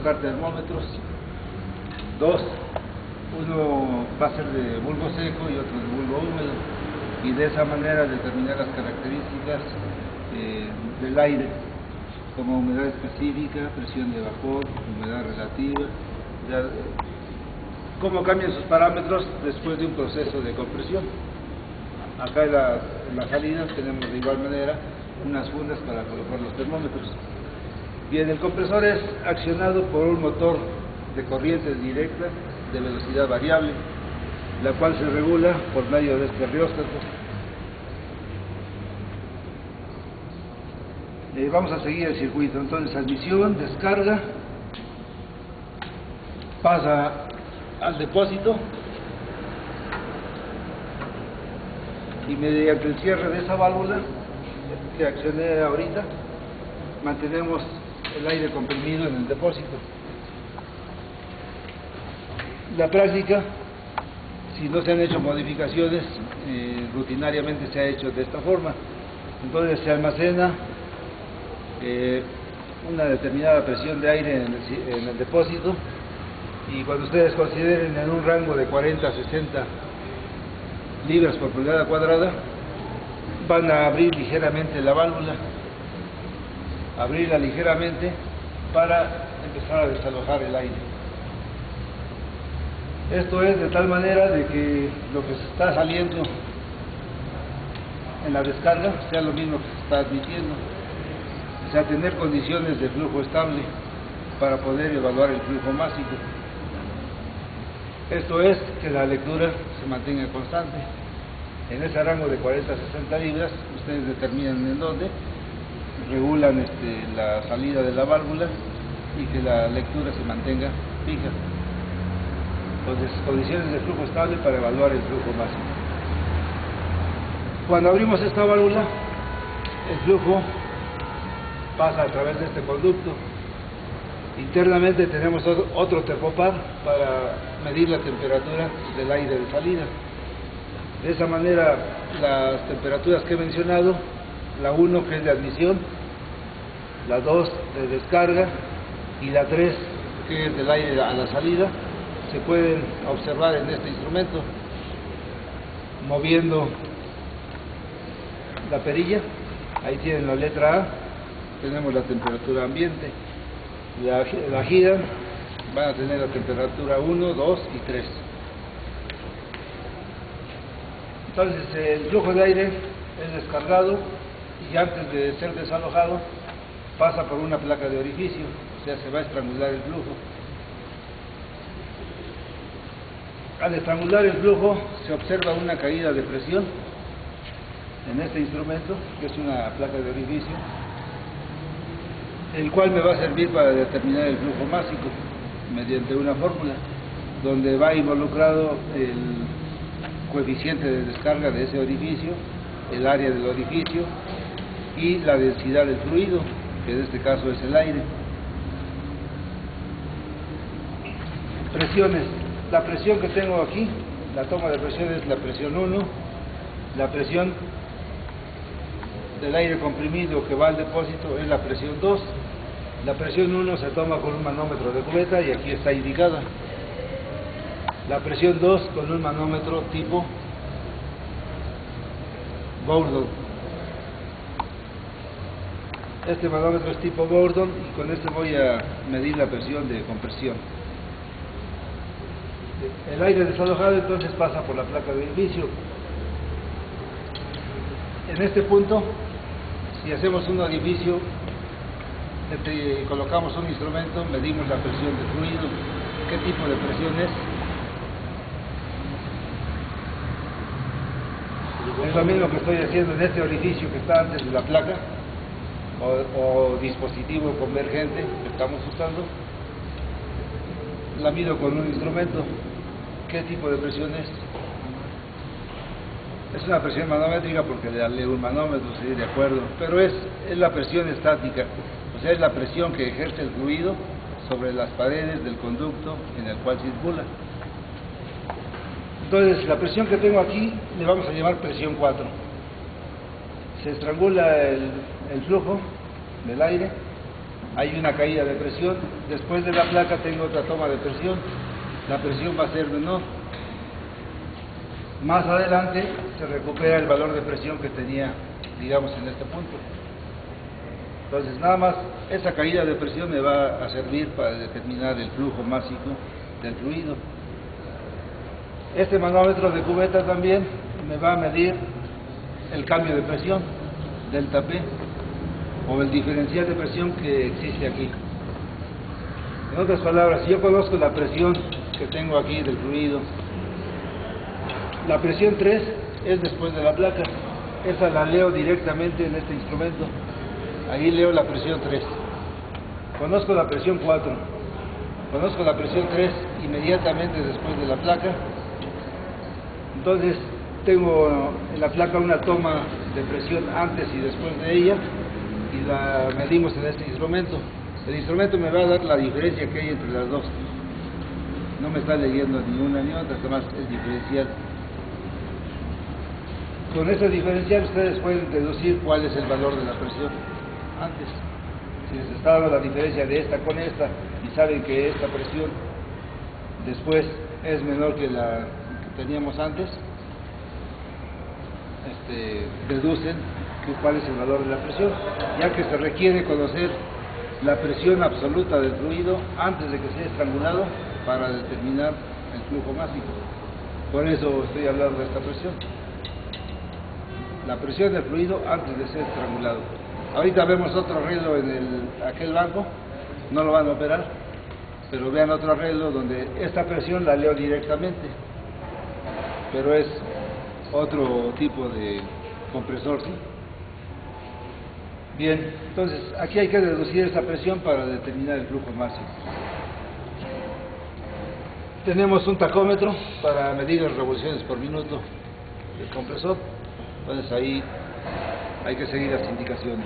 colocar termómetros, dos, uno va a ser de bulbo seco y otro de bulbo húmedo, y de esa manera determinar las características del aire, como humedad específica, presión de vapor, humedad relativa, cómo cambian sus parámetros después de un proceso de compresión. Acá en la salida tenemos de igual manera unas fundas para colocar los termómetros. Bien, el compresor es accionado por un motor de corriente directa de velocidad variable, la cual se regula por medio de este rióstato. Vamos a seguir el circuito. Entonces, admisión, descarga, pasa al depósito y mediante el cierre de esa válvula que accioné ahorita, mantenemos el aire comprimido en el depósito. La práctica, si no se han hecho modificaciones, rutinariamente se ha hecho de esta forma. Entonces se almacena una determinada presión de aire en el depósito, y cuando ustedes consideren en un rango de 40 a 60 libras por pulgada cuadrada, van a abrir ligeramente la válvula, abrirla ligeramente para empezar a desalojar el aire. Esto es de tal manera de que lo que se está saliendo en la descarga sea lo mismo que se está admitiendo, o sea, tener condiciones de flujo estable para poder evaluar el flujo másico. Esto es que la lectura se mantenga constante. En ese rango de 40 a 60 libras, ustedes determinan en dónde, regulan la salida de la válvula y que la lectura se mantenga fija. Entonces, condiciones de flujo estable para evaluar el flujo máximo. Cuando abrimos esta válvula, el flujo pasa a través de este conducto. Internamente tenemos otro termopar para medir la temperatura del aire de salida. De esa manera, las temperaturas que he mencionado, la 1 que es de admisión, la 2 de descarga y la 3 que es del aire a la salida, se pueden observar en este instrumento. Moviendo la perilla, ahí tienen la letra A, tenemos la temperatura ambiente. La giran, van a tener la temperatura 1, 2 y 3. Entonces el flujo de aire es descargado y antes de ser desalojado pasa por una placa de orificio, o sea, se va a estrangular el flujo. Al estrangular el flujo se observa una caída de presión en este instrumento, que es una placa de orificio, el cual me va a servir para determinar el flujo másico mediante una fórmula donde va involucrado el coeficiente de descarga de ese orificio, el área del orificio y la densidad del fluido, que en este caso es el aire. Presiones. La presión que tengo aquí, la toma de presión es la presión 1, la presión del aire comprimido que va al depósito es la presión 2, la presión 1 se toma con un manómetro de cubeta y aquí está indicada, la presión 2 con un manómetro tipo Gordon. Este manómetro es tipo Gordon y con este voy a medir la presión de compresión. El aire desalojado entonces pasa por la placa de orificio. En este punto, si hacemos un orificio, colocamos un instrumento, medimos la presión de fluido, qué tipo de presión es. Es lo mismo que estoy haciendo en este orificio que está antes de la placa o dispositivo convergente que estamos usando. La mido con un instrumento. ¿Qué tipo de presión es? Es una presión manométrica porque le darle un manómetro, sí, de acuerdo, pero es la presión estática, o sea, es la presión que ejerce el fluido sobre las paredes del conducto en el cual circula. Entonces, la presión que tengo aquí le vamos a llamar presión 4. Se estrangula el flujo del aire hay una caída de presión. Después de la placa tengo otra toma de presión, la presión va a ser menor. Más adelante se recupera el valor de presión que tenía, digamos, en este punto. Entonces nada más esa caída de presión me va a servir para determinar el flujo másico del fluido. Este manómetro de cubeta también me va a medir el cambio de presión, delta P, o el diferencial de presión que existe aquí. En otras palabras, si yo conozco la presión que tengo aquí del fluido, la presión 3 es después de la placa, esa la leo directamente en este instrumento, ahí leo la presión 3. Conozco la presión 4, conozco la presión 3 inmediatamente después de la placa. Entonces tengo en la placa una toma de presión antes y después de ella y la medimos en este instrumento. El instrumento me va a dar la diferencia que hay entre las dos. No me está leyendo ni una ni otra, además es diferencial. Con ese diferencial ustedes pueden deducir cuál es el valor de la presión antes. Si les está dando la diferencia de esta con esta y saben que esta presión después es menor que la que teníamos antes, deducen cuál es el valor de la presión, ya que se requiere conocer la presión absoluta del fluido antes de que sea estrangulado para determinar el flujo másico. Por eso estoy hablando de esta presión. La presión del fluido antes de ser estrangulado. Ahorita vemos otro arreglo en aquel banco, no lo van a operar, pero vean otro arreglo donde esta presión la leo directamente, pero es otro tipo de compresor, ¿sí? Bien, entonces aquí hay que deducir esa presión para determinar el flujo máximo. Tenemos un tacómetro para medir las revoluciones por minuto del compresor, entonces ahí hay que seguir las indicaciones.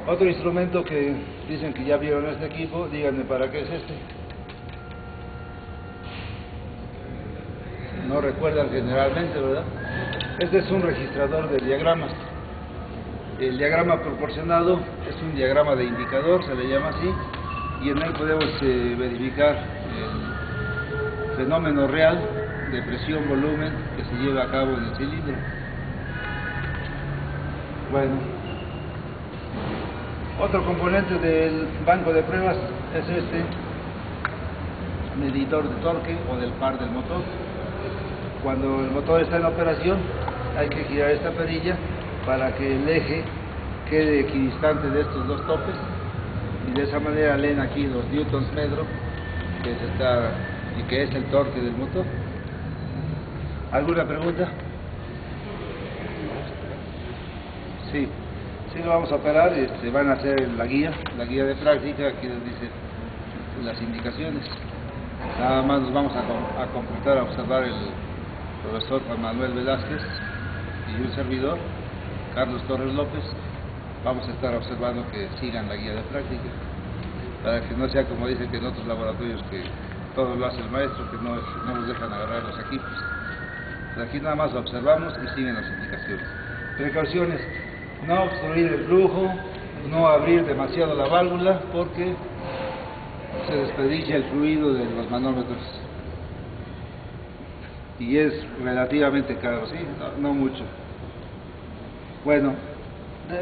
Otro instrumento que dicen que ya vieron este equipo, díganme para qué es este. No recuerdan generalmente, ¿verdad? Este es un registrador de diagramas. El diagrama proporcionado es un diagrama de indicador, se le llama así, y en él podemos verificar el fenómeno real de presión-volumen que se lleva a cabo en el cilindro. Bueno, otro componente del banco de pruebas es este medidor de torque o del par del motor. Cuando el motor está en operación hay que girar esta perilla para que el eje quede equidistante de estos dos topes y de esa manera leen aquí los newtons metro que es el torque del motor. ¿Alguna pregunta? Sí, lo vamos a operar, van a hacer la guía de práctica, aquí les dice las indicaciones. Nada más nos vamos a completar a observar el profesor Juan Manuel Velázquez y un servidor, Carlos Torres López. Vamos a estar observando que sigan la guía de práctica, para que no sea como dicen que en otros laboratorios que todo lo hace el maestro, que no nos dejan agarrar los equipos. Pero aquí nada más observamos y siguen las indicaciones. Precauciones: no obstruir el flujo, no abrir demasiado la válvula porque se desperdicia el fluido de los manómetros y es relativamente caro, ¿sí? No mucho. Bueno,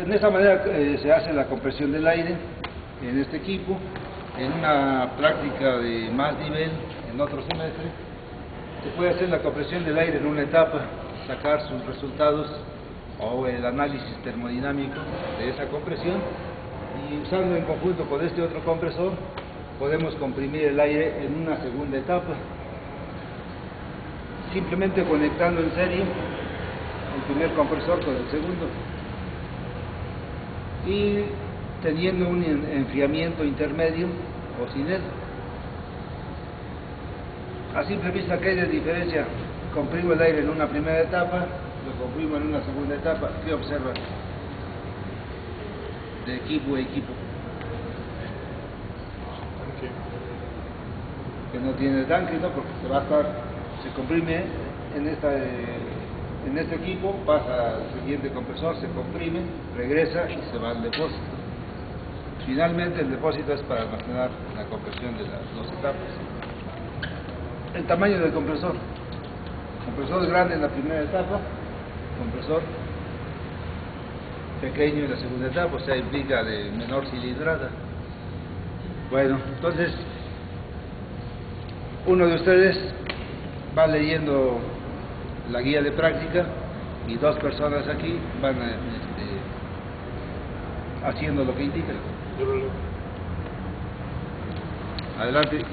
de esa manera se hace la compresión del aire en este equipo. En una práctica de más nivel, en otro semestre, se puede hacer la compresión del aire en una etapa, sacar sus resultados o el análisis termodinámico de esa compresión, y usando en conjunto con este otro compresor podemos comprimir el aire en una segunda etapa, simplemente conectando en serie el primer compresor con el segundo y teniendo un enfriamiento intermedio o sin él. A simple vista, ¿qué hay de diferencia? Comprimo el aire en una primera etapa, lo comprimo en una segunda etapa. ¿Qué observan? De equipo a equipo. Que no tiene tanque, ¿no? Porque se comprime en este equipo, pasa al siguiente compresor, se comprime, regresa y se va al depósito. Finalmente el depósito es para almacenar la compresión de las dos etapas. El tamaño del compresor. Compresor grande en la primera etapa, compresor pequeño en la segunda etapa, o sea, implica de menor cilindrada. Bueno, entonces uno de ustedes va leyendo la guía de práctica y dos personas aquí van haciendo lo que indica. Adelante.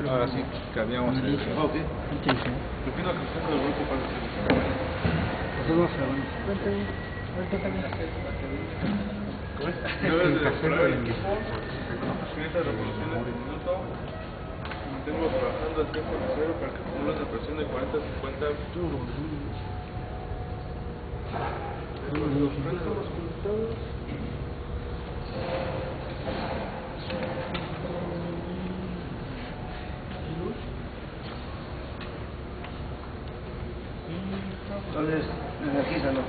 Ahora sí, cambiamos el enfoque. Mantengo trabajando al tiempo necesario para que acumulen de presión de 40 a 50. Entonces, energizalo.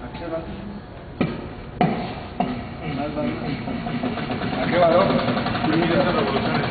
Acciona. ¿A qué valor? 500 revoluciones.